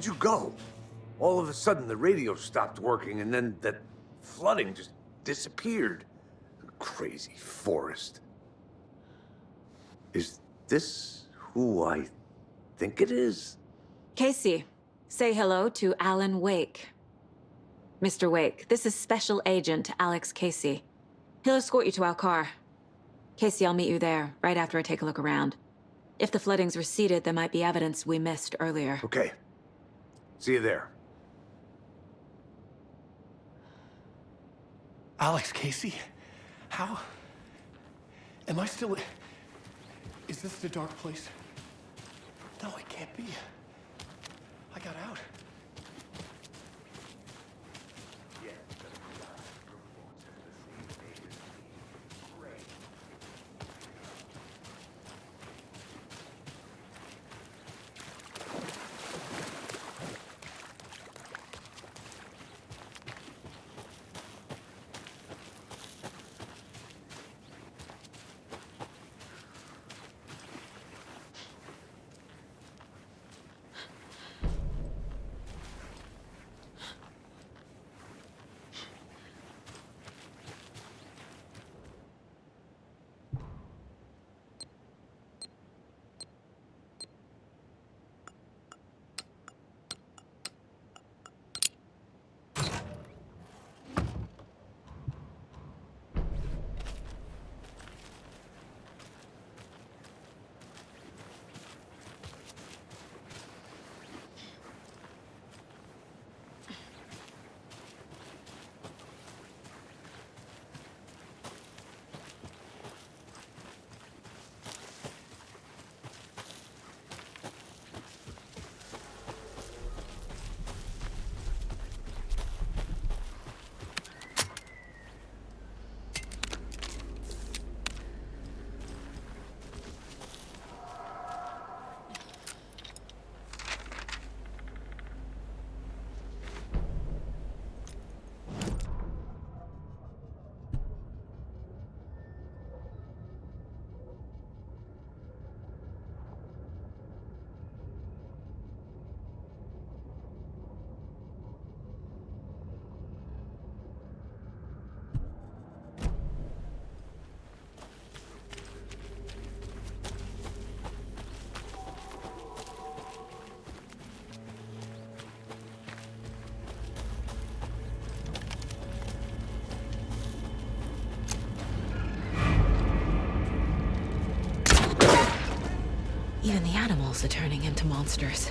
did you go? All of a sudden, the radio stopped working, and then that flooding just disappeared. Crazy forest. Is this who I think it is? Casey, say hello to Alan Wake. Mr. Wake, this is Special Agent Alex Casey. He'll escort you to our car. Casey, I'll meet you there, right after I take a look around. If the flooding's receded, there might be evidence we missed earlier. Okay. See you there. Alex Casey? How? Am I still... Is this the dark place? No, it can't be. I got out. Even the animals are turning into monsters.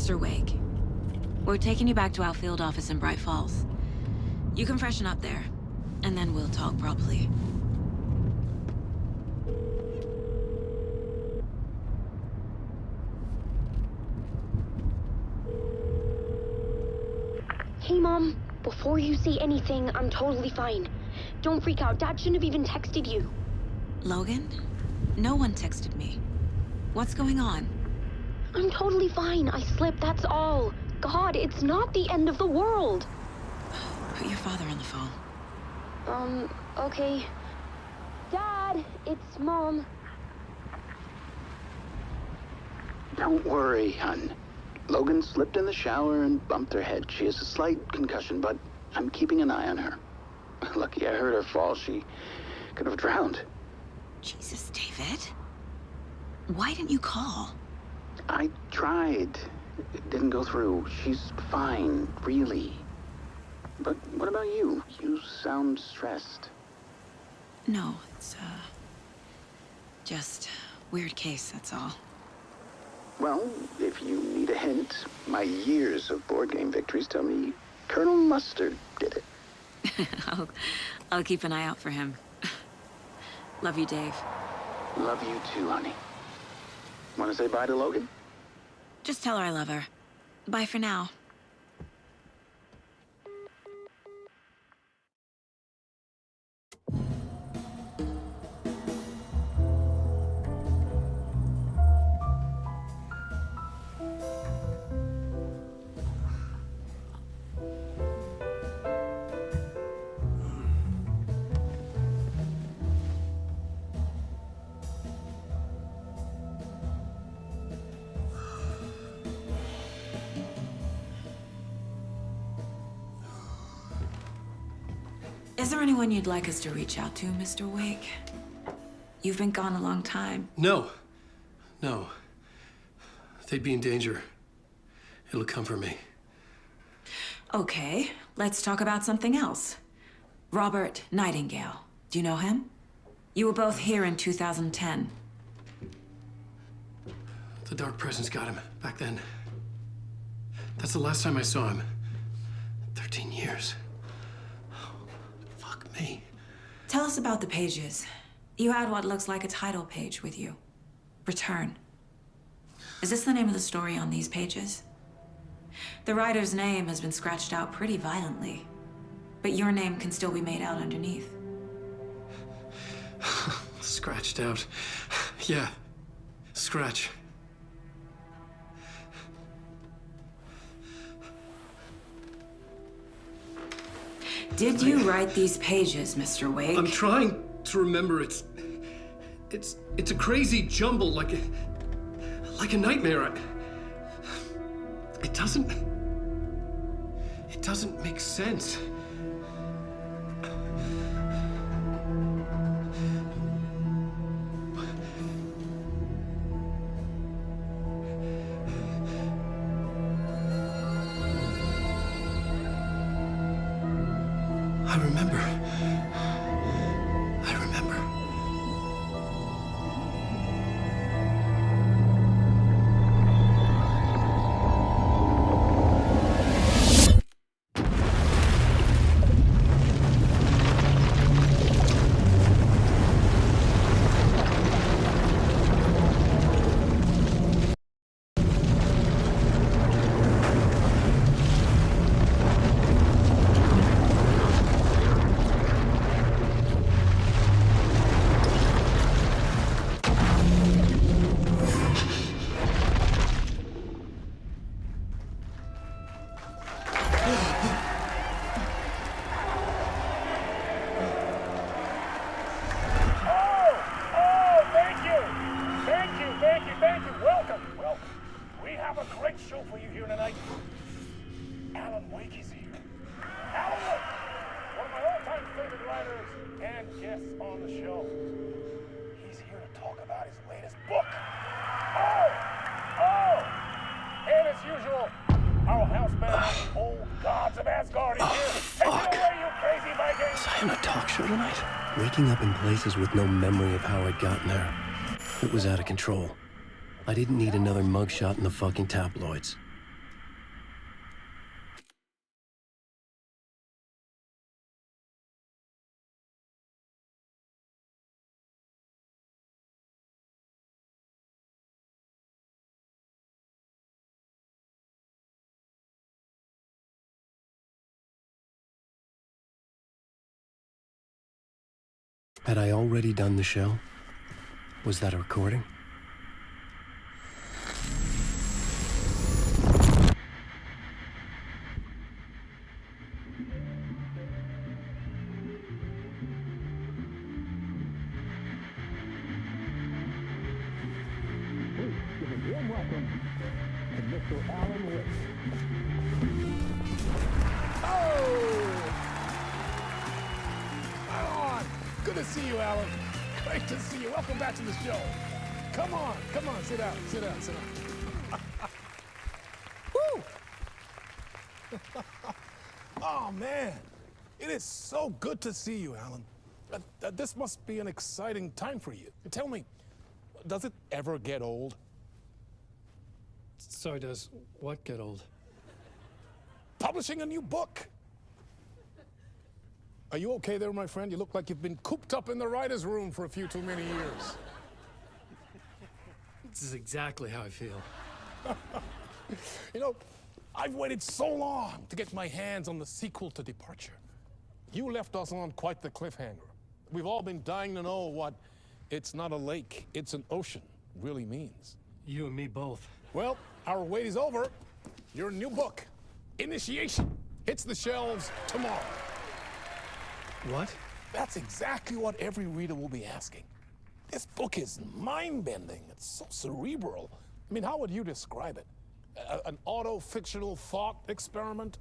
Mr. Wake, we're taking you back to our field office in Bright Falls. You can freshen up there, and then we'll talk properly. Hey, Mom. Before you say anything, I'm totally fine. Don't freak out. Dad shouldn't have even texted you. Logan? No one texted me. What's going on? I'm totally fine. I slipped, that's all. God, it's not the end of the world. Put your father on the phone. Okay. Dad, it's Mom. Don't worry, hon. Logan slipped in the shower and bumped her head. She has a slight concussion, but I'm keeping an eye on her. Lucky I heard her fall. She could have drowned. Jesus, David. Why didn't you call? I tried. It didn't go through. She's fine, really. But what about you? You sound stressed. No, it's, just weird case, that's all. Well, if you need a hint, my years of board game victories tell me Colonel Mustard did it. I'll keep an eye out for him. Love you, Dave. Love you too, honey. Want to say bye to Logan? Just tell her I love her. Bye for now. Is there anyone you'd like us to reach out to, Mr. Wake? You've been gone a long time. No. No. They'd be in danger. It'll come for me. Okay, let's talk about something else. Robert Nightingale. Do you know him? You were both here in 2010. The Dark Presence got him back then. That's the last time I saw him. 13 years. Fuck me. Tell us about the pages. You had what looks like a title page with you. Return. Is this the name of the story on these pages? The writer's name has been scratched out pretty violently, but your name can still be made out underneath. Scratched out. Yeah. Scratch. Did you write these pages, Mr. Wake? I'm trying to remember. It's a crazy jumble, like a nightmare. It doesn't make sense. I remember. Waking up in places with no memory of how I'd gotten there. It was out of control. I didn't need another mugshot in the fucking tabloids. Had I already done the show? Was that a recording? Good to see you, Alan. Great to see you. Welcome back to the show. Come on, sit down. Woo! Oh, man. It is so good to see you, Alan. This must be an exciting time for you. Tell me, does it ever get old? So does what get old? Publishing a new book. Are you okay there, my friend? You look like you've been cooped up in the writer's room for a few too many years. This is exactly how I feel. You know, I've waited so long to get my hands on the sequel to Departure. You left us on quite the cliffhanger. We've all been dying to know what "it's not a lake, it's an ocean" really means. You and me both. Well, our wait is over. Your new book, Initiation, hits the shelves tomorrow. What? That's exactly what every reader will be asking. This book is mind-bending. It's so cerebral. I mean, how would you describe it? An auto-fictional thought experiment?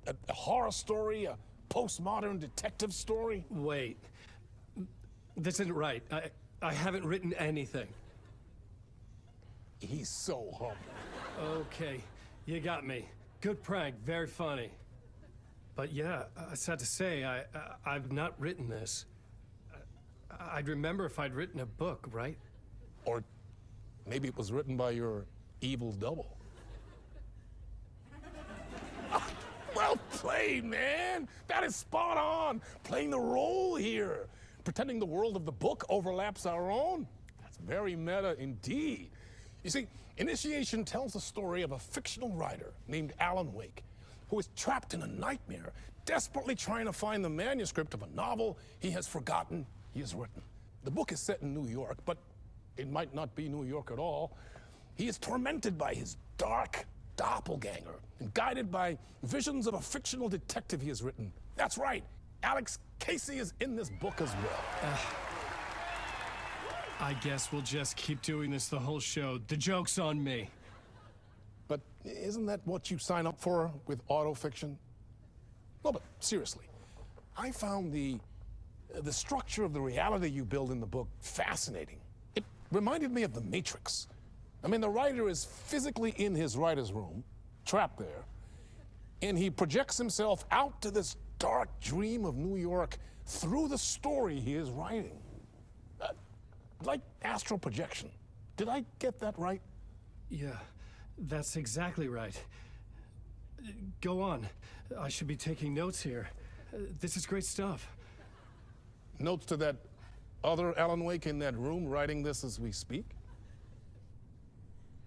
A horror story? A postmodern detective story? Wait. This isn't right. I haven't written anything. He's so humble. Okay, you got me. Good prank, very funny. But yeah, sad to say, I've not written this. I'd remember if I'd written a book, right? Or maybe it was written by your evil double. Well played, man. That is spot on. Playing the role here. Pretending the world of the book overlaps our own. That's very meta indeed. You see, Initiation tells the story of a fictional writer named Alan Wake, who is trapped in a nightmare, desperately trying to find the manuscript of a novel he has forgotten he has written. The book is set in New York, but it might not be New York at all. He is tormented by his dark doppelganger and guided by visions of a fictional detective he has written. That's right, Alex Casey is in this book as well. I guess we'll just keep doing this the whole show. The joke's on me. But isn't that what you sign up for with autofiction? No, but seriously, I found the structure of the reality you build in the book fascinating. It reminded me of The Matrix. I mean, the writer is physically in his writer's room, trapped there, and he projects himself out to this dark dream of New York through the story he is writing. Like astral projection. Did I get that right? Yeah, that's exactly right. Go on. I should be taking notes here. This is great stuff. Notes to that other Alan Wake in that room writing this as we speak?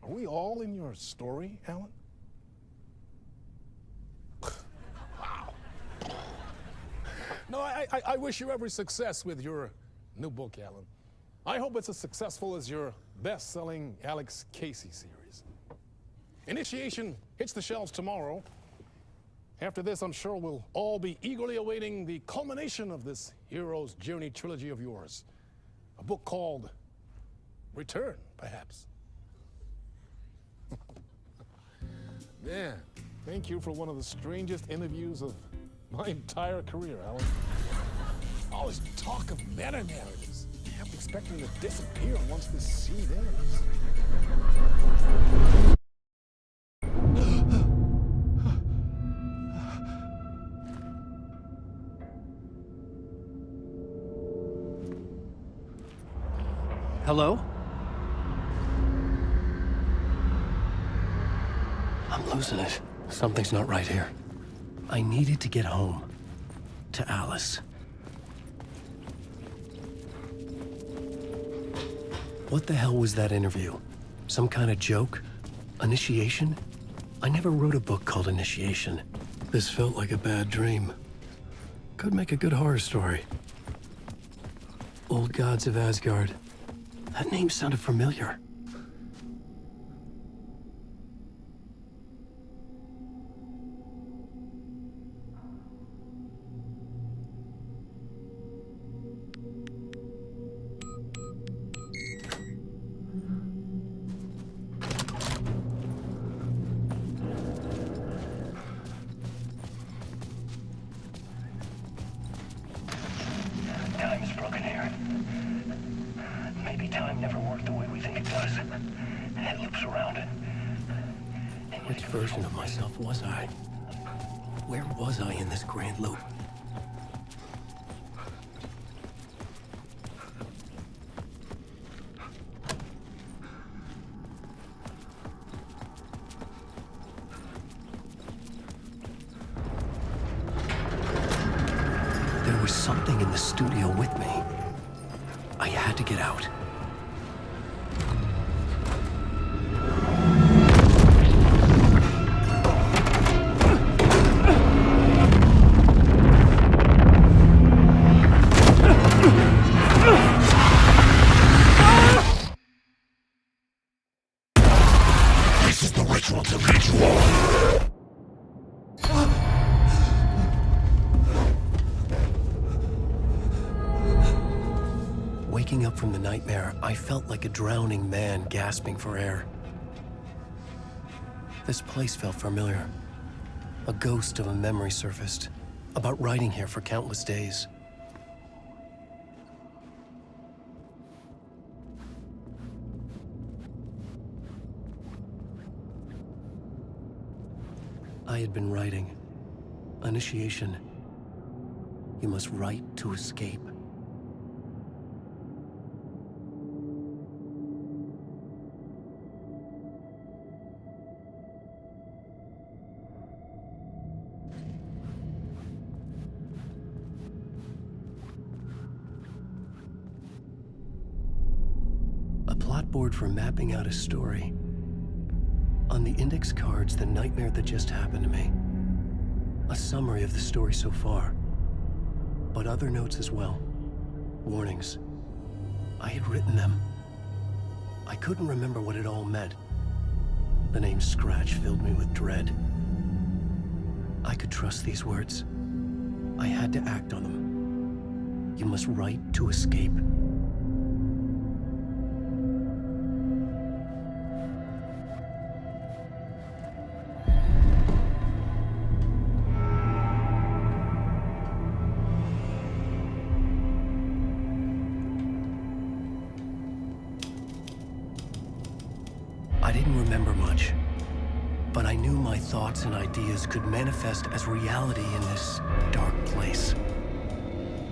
Are we all in your story, Alan? Wow. No, I wish you every success with your new book, Alan. I hope it's as successful as your best-selling Alex Casey series. Initiation hits the shelves tomorrow. After this, I'm sure we'll all be eagerly awaiting the culmination of this hero's journey trilogy of yours. A book called Return, perhaps. Man, thank you for one of the strangest interviews of my entire career, Alan. All this talk of meta-narratives. I'm expecting to disappear once this scene ends. Hello? I'm losing it. Something's not right here. I needed to get home. To Alice. What the hell was that interview? Some kind of joke? Initiation? I never wrote a book called Initiation. This felt like a bad dream. Could make a good horror story. Old Gods of Asgard. That name sounded familiar. Time is broken here. Maybe time never worked the way we think it does. It loops around. Which version of myself was I? Where was I in this grand loop? There was something in the studio with me. I had to get out. This is the ritual to lead you on. Waking up from the nightmare, I felt like a drowning man gasping for air. This place felt familiar. A ghost of a memory surfaced, about writing here for countless days. I had been writing. Initiation. You must write to escape. A plot board for mapping out a story. On the index cards, the nightmare that just happened to me. A summary of the story so far, but other notes as well. Warnings. I had written them. I couldn't remember what it all meant. The name Scratch filled me with dread. I could trust these words. I had to act on them. You must write to escape. I didn't remember much, but I knew my thoughts and ideas could manifest as reality in this dark place.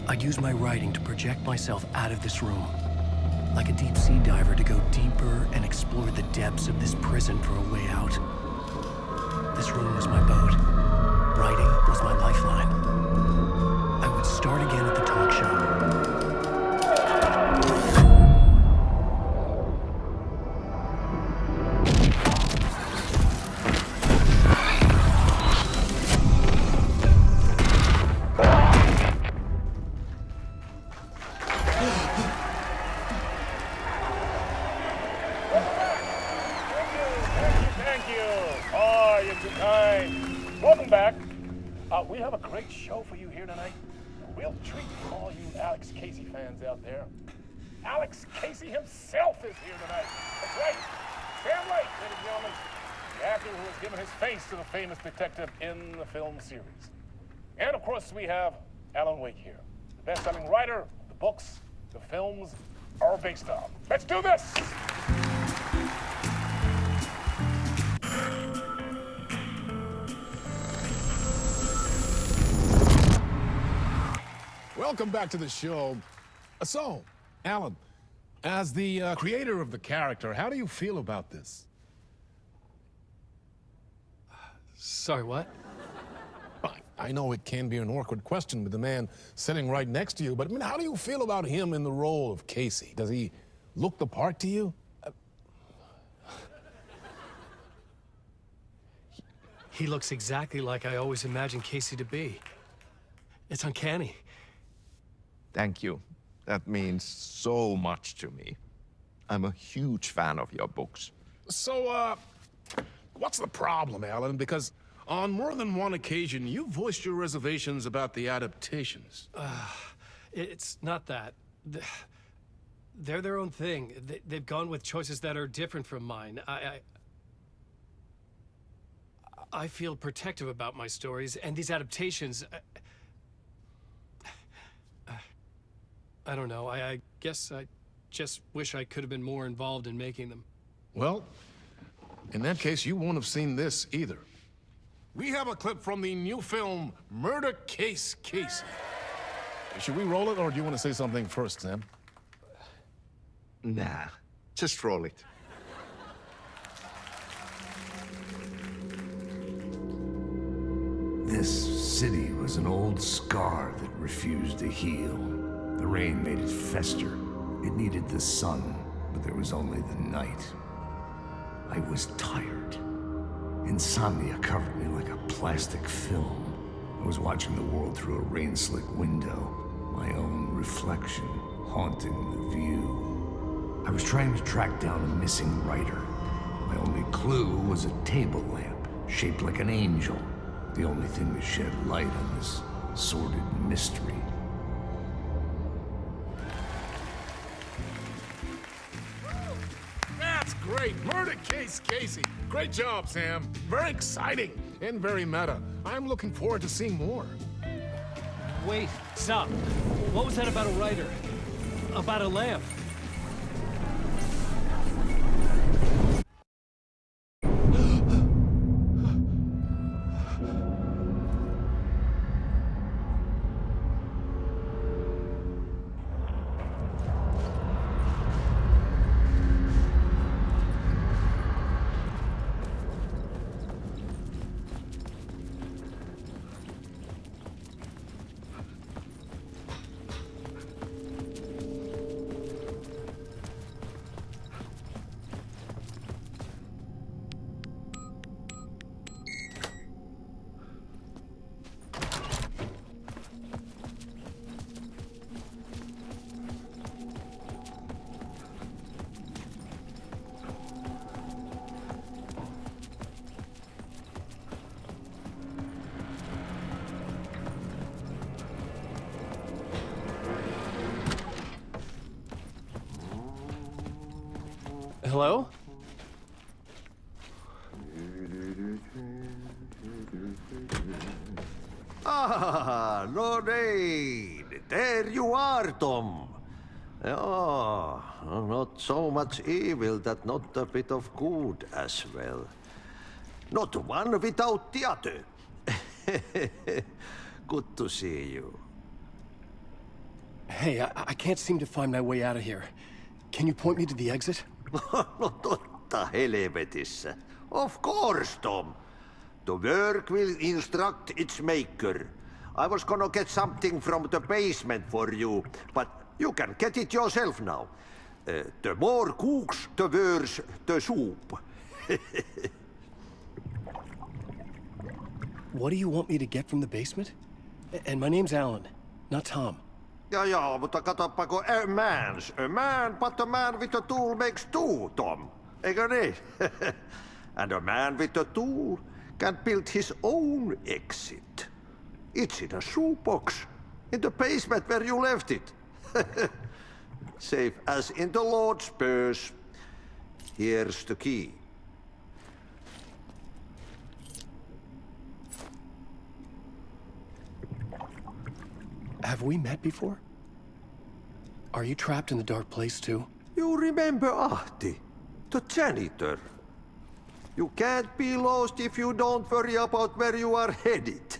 I'd use my writing to project myself out of this room, like a deep sea diver to go deeper and explore the depths of this prison for a way out. This room was my boat. Writing was my lifeline. I would start again at the talk show. Thank you. Oh, you're too kind. Welcome back. We have a great show for you here tonight. A real treat for all you Alex Casey fans out there. Alex Casey himself is here tonight. That's right. Sam Lake, ladies and gentlemen. The actor who has given his face to the famous detective in the film series. And of course, we have Alan Wake here. The best-selling writer, the books, the films are based on. Let's do this! Welcome back to the show. So, Alan, as the creator of the character, how do you feel about this? Sorry, what? I know it can be an awkward question with the man sitting right next to you, but I mean, how do you feel about him in the role of Casey? Does he look the part to you? He looks exactly like I always imagined Casey to be. It's uncanny. Thank you. That means so much to me. I'm a huge fan of your books. So, what's the problem, Alan? Because on more than one occasion, you voiced your reservations about the adaptations. It's not that. They're their own thing. They've gone with choices that are different from mine. I feel protective about my stories, and these adaptations... I don't know. I guess I just wish I could have been more involved in making them. Well, in that case, you won't have seen this either. We have a clip from the new film, Murder Case Casey. Should we roll it, or do you want to say something first, Sam? Nah, just roll it. This city was an old scar that refused to heal. The rain made it fester. It needed the sun, but there was only the night. I was tired. Insomnia covered me like a plastic film. I was watching the world through a rain-slick window, my own reflection haunting the view. I was trying to track down a missing writer. My only clue was a table lamp, shaped like an angel. The only thing to shed light on this sordid mystery. That's great! Murder Case Casey! Great job, Sam. Very exciting and very meta. I'm looking forward to seeing more. Wait, stop. What was that about a writer? About a lamp? Hello? Ah, Lorraine! There you are, Tom. Oh, not so much evil that not a bit of good as well. Not one without the other. Good to see you. Hey, I can't seem to find my way out of here. Can you point me to the exit? No totta helvetissä. Of course, Tom. The work will instruct its maker. I was gonna get something from the basement for you, but you can get it yourself now. The more cooks, the worse the soup. What do you want me to get from the basement? And my name's Alan, not Tom. Ja, mutta katoppa, kun a man, but a man with a tool makes two, Tom. Eikö niin? And a man with a tool can build his own exit. It's in a shoebox, in the basement where you left it. Safe as in the Lord's purse. Here's the key. Have we met before? Are you trapped in the dark place too? You remember Ahti, the janitor. You can't be lost if you don't worry about where you are headed.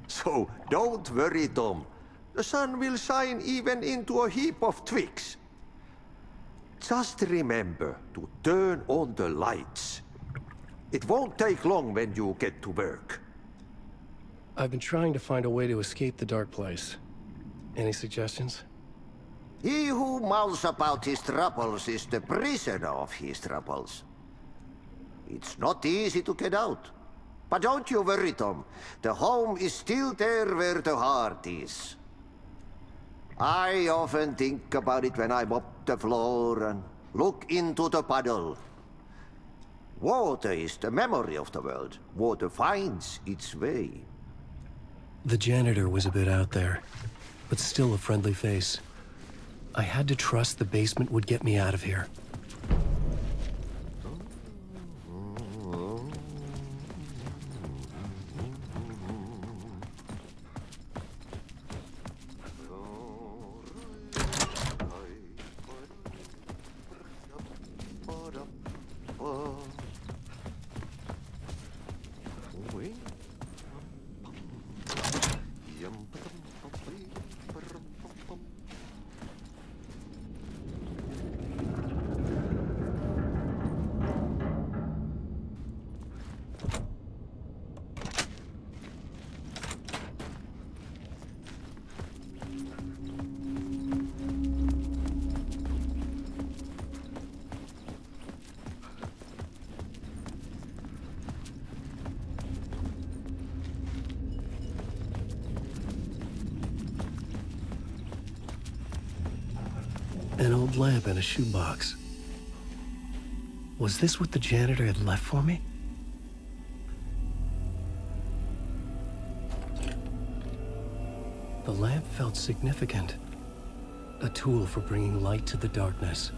So don't worry, Tom. The sun will shine even into a heap of twigs. Just remember to turn on the lights. It won't take long when you get to work. I've been trying to find a way to escape the dark place. Any suggestions? He who mulls about his troubles is the prisoner of his troubles. It's not easy to get out. But don't you worry, Tom. The home is still there where the heart is. I often think about it when I mop the floor and look into the puddle. Water is the memory of the world. Water finds its way. The janitor was a bit out there, but still a friendly face. I had to trust the basement would get me out of here. An old lamp in a shoebox. Was this what the janitor had left for me? The lamp felt significant. A tool for bringing light to the darkness.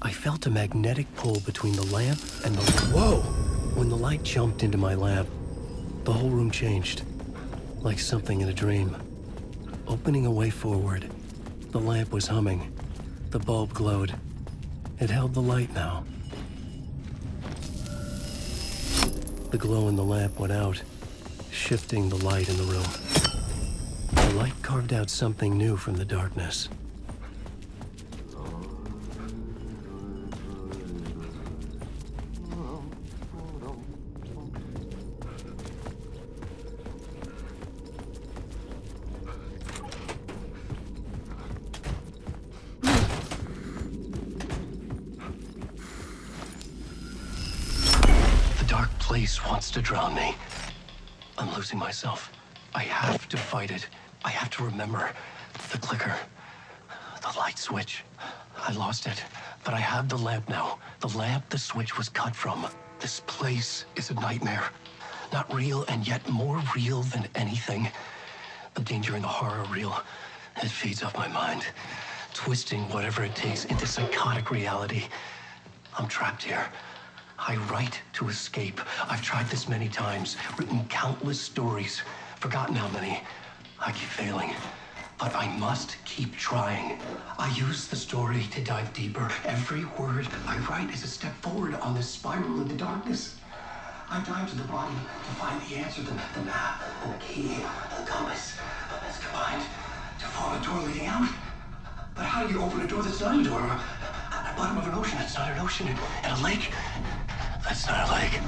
I felt a magnetic pull between the lamp and the... Whoa! When the light jumped into my lamp, the whole room changed, like something in a dream. Opening a way forward, the lamp was humming. The bulb glowed. It held the light now. The glow in the lamp went out, shifting the light in the room. The light carved out something new from the darkness. Place wants to drown me. I'm losing myself. I have to fight it. I have to remember the clicker, the light switch. I lost it, but I have the lamp now. The lamp the switch was cut from. This place is a nightmare. Not real, and yet more real than anything. The danger and the horror real. It feeds off my mind, twisting whatever it takes into psychotic reality. I'm trapped here. I write to escape. I've tried this many times, written countless stories, forgotten how many. I keep failing, but I must keep trying. I use the story to dive deeper. Every word I write is a step forward on this spiral into darkness. I dive to the bottom to find the answer, the map, and the key, and the compass. It's combined to form a door leading out. But how do you open a door that's not a door? At the bottom of an ocean, it's not an ocean. And a lake, that's not a lake.